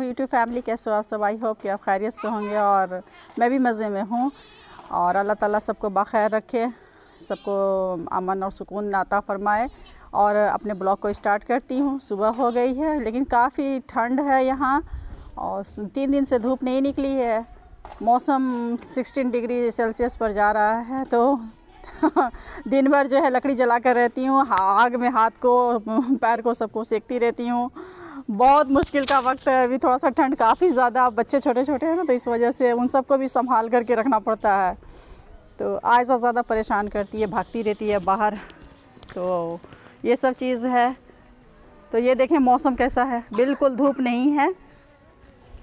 YouTube family, कैसे हो आप सब? आई होप कि आप खैरियत से होंगे और मैं भी मज़े में हूँ। और अल्लाह ताला सबको बाखैर रखे, सबको अमन और सुकून अता फ़रमाए। और अपने ब्लॉग को स्टार्ट करती हूँ। सुबह हो गई है लेकिन काफ़ी ठंड है यहाँ और 3 दिन से धूप नहीं निकली है। मौसम 16 डिग्री सेल्सियस पर जा रहा है, तो दिन भर जो है लकड़ी जला कर रहती हूँ, आग में हाथ को पैर को सबको सेकती रहती हूँ। बहुत मुश्किल का वक्त है अभी। थोड़ा सा ठंड काफ़ी ज़्यादा, बच्चे छोटे छोटे हैं ना, तो इस वजह से उन सबको भी संभाल करके रखना पड़ता है। तो आयशा ज़्यादा परेशान करती है, भागती रहती है बाहर, तो ये सब चीज़ है। तो ये देखें मौसम कैसा है, बिल्कुल धूप नहीं है।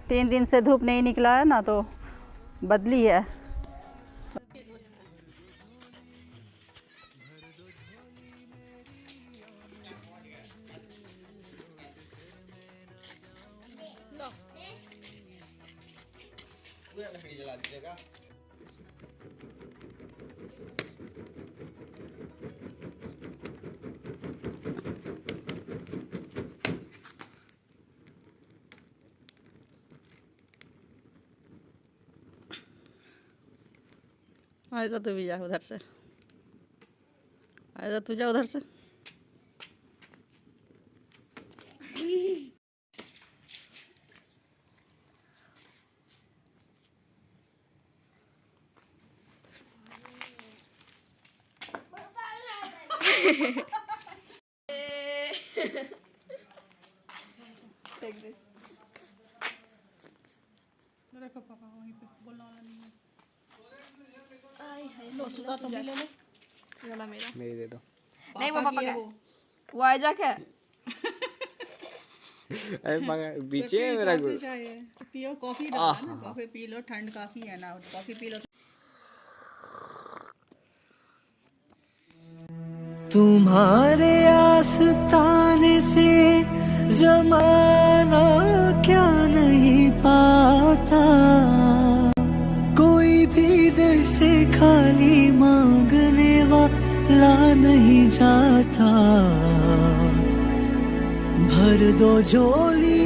3 दिन से धूप नहीं निकला है ना, तो बदली है। जला दीजिएगा। आयशा तू भी जा उधर से, आयशा तू जा उधर से। मेरी दे दो। नहीं वो पापा का, वो आयजा का। अरे पीछे है मेरा गुरु। पियो कॉफ़ी, ना कॉफ़ी पी लो, ठंड काफ़ी है ना, कॉफ़ी पी लो। तुम्हारे आस्ताने से जमाना क्या नहीं पाता, कोई भी दर से खाली मांगने वाला नहीं जाता। भर दो झोली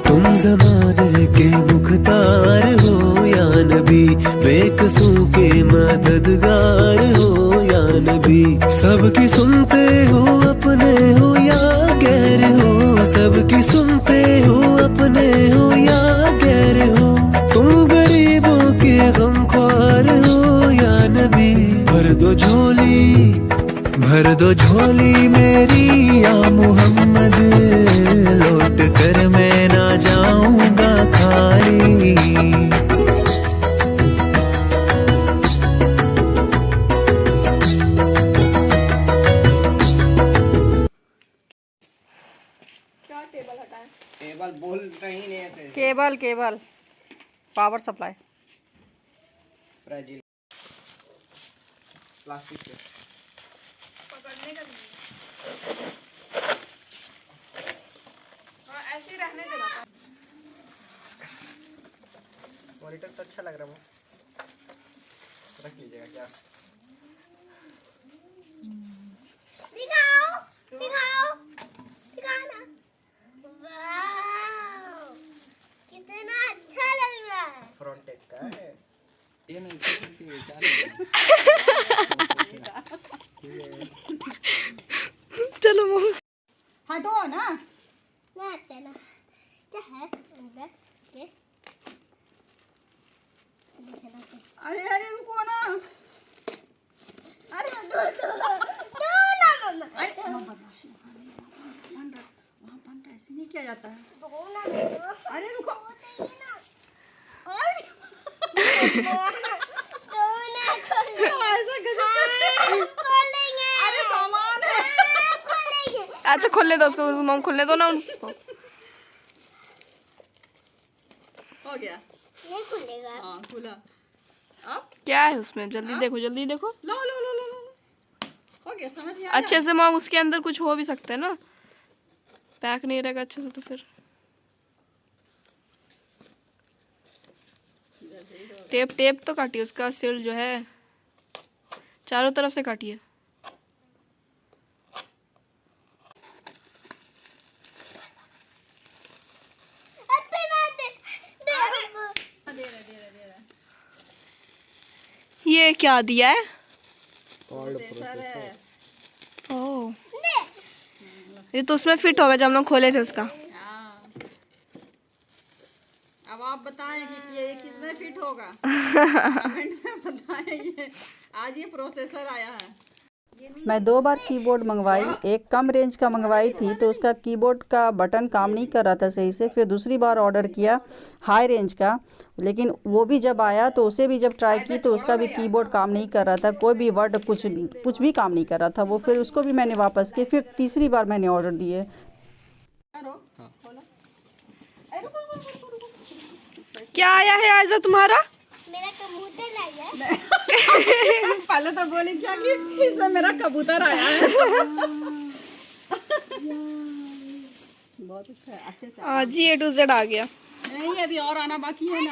तुम ज़माने के मुख्तार हो या नबी, बेकसूं के मददगार हो या नबी। सबकी सुनते हो अपने हो या गैर हो, सबकी सुनते हो अपने हो या गैर हो। तुम गरीबों के गमख्वार हो या नबी। भर दो झोली, भर दो झोली मेरी या मोहम्मद, लौट कर मैं ना जाऊंगा खाली। क्या टेबल हटाएं? टेबल बोल रही नहीं ऐसे। Cable power supply Brazil plastic से पकड़ने का नहीं है। हाँ ऐसे ही रहने देना था। मॉनिटर तो अच्छा लग रहा है, वो रख लीजिएगा क्या? दिखाओ दिखाओ दिखाओ ना। वाव, कितना अच्छा लग रहा है। फ्रंट टेक का है ये। नहीं चलती है चलो मोमो हटो ना। ना आते ना, क्या है अंदर ये? अरे अरे रुको ना, अरे दो ना मम्मा, अरे बदमाशी वहाँ बन रहा, ऐसे नहीं किया जाता है। दो ना दो। अरे रुको, नहीं ना, अरे दो ना खोल। ऐसा गजब करते हैं। खोलेंगे। अरे सामान है। खोलेंगे। अच्छा खोलने दो उसको, मम खोलने दो ना उनको। हो गया, ये खुलेगा। हाँ खुला। अब क्या है उसमें? जल्दी देखो जल्दी देखो। लो लो लो लो लो, हो गया, समझ में आया? अच्छे से मम, उसके अंदर कुछ हो भी सकता है ना, पैक नहीं रहेगा अच्छे से तो फिर। टेप तो काटिए उसका सिल जो है, चारों तरफ से काटिए। ये क्या दिया है? प्रोसेसर है। ओह, ये तो उसमें फिट होगा जब हम लोग खोले थे उसका। हाँ। अब आप बताएं कि ये किस में फिट होगा। कमेंट में बताएं। ये आज ये प्रोसेसर आया है। मैं 2 बार कीबोर्ड मंगवाई, एक कम रेंज का मंगवाई थी तो उसका कीबोर्ड का बटन काम नहीं कर रहा था सही से। फिर दूसरी बार ऑर्डर किया हाई रेंज का, लेकिन वो भी जब आया तो उसे भी जब ट्राई की तो उसका भी कीबोर्ड काम नहीं कर रहा था, कोई भी वर्ड कुछ भी काम नहीं कर रहा था वो। फिर उसको भी मैंने वापस किया, फिर तीसरी बार मैंने ऑर्डर दिए। क्या आया है आयजा तुम्हारा? मेरा कबूतर लाया है। पहले तो बोले क्या कि इसमें मेरा कबूतर आया है। बहुत अच्छा है, अच्छे से। आज ही A to Z आ गया। नहीं अभी और आना बाकी है ना।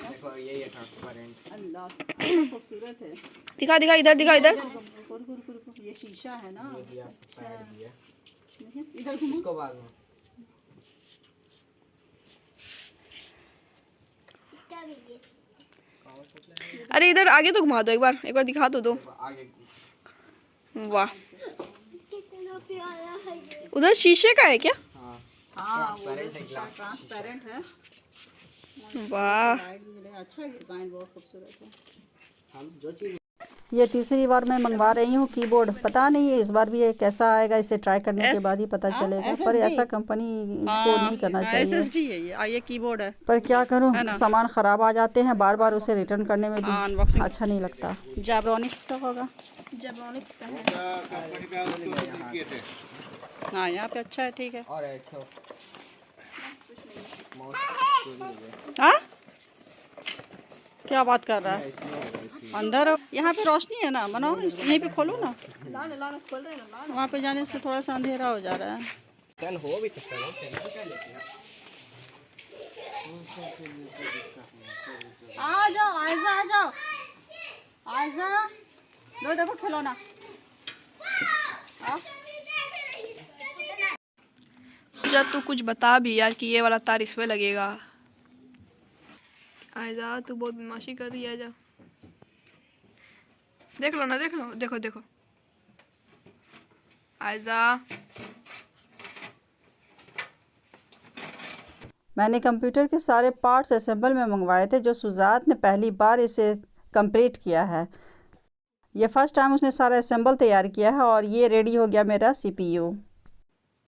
देखो ये ट्रांसपेरेंट। अल्लाह कितना खूबसूरत है। दिखा दिखा, इधर दिखा, इधर। ये शीशा है ना। दिया पैर दिया इधर घूमो। इसको बाद में क्या भी अरे इधर आगे तो घुमा दो, एक बार दिखा तो दो। आगे वाह, कितना प्यारा है ये। उधर शीशे का है क्या? हाँ हाँ ट्रांसपेरेंट है ग्लास ट्रांसपेरेंट है। वाह, अच्छा डिजाइन बहुत खूबसूरत है। हम जो चीज ये तीसरी बार मैं मंगवा रही हूँ कीबोर्ड। पता नहीं है इस बार भी ये कैसा आएगा, इसे ट्राई करने के बाद ही पता चलेगा। पर ऐसा कंपनी को नहीं करना चाहिए। SSD है ये कीबोर्ड है। पर क्या करूँ, सामान ख़राब आ जाते हैं, बार बार उसे रिटर्न करने में भी अनबॉक्सिंग अच्छा नहीं लगता। जैब्रॉनिक्स का होगा। जेब्रॉनिक्स का है। हाँ यहाँ पे अच्छा है, ठीक है। और एक तो माउस चोरी हो गया हाँ क्या बात कर रहा है? इसमें होगा इसमें अंदर यहाँ पे रोशनी है ना, मनो यहीं पे खोलो ना। लाना खोल रहे हैं ना। वहाँ पे जाने से थोड़ा सा अंधेरा हो जा रहा है। कल हो भी सकता है टेंशन क्या लेते हैं आ जाओ आयजा, आ जाओ आयजा, लो देखो खिलौना। जब तू कुछ बता भी यार कि ये वाला तार इसमें लगेगा। आयजा तू बहुत बदमाशी कर रही है। आयजा देख लो ना, देख लो, देखो देखो आयजा। मैंने कंप्यूटर के सारे पार्ट्स असेंबल में मंगवाए थे, जो सुजात ने पहली बार इसे कंप्लीट किया है। ये फर्स्ट टाइम उसने सारा असेंबल तैयार किया है और ये रेडी हो गया मेरा CPU।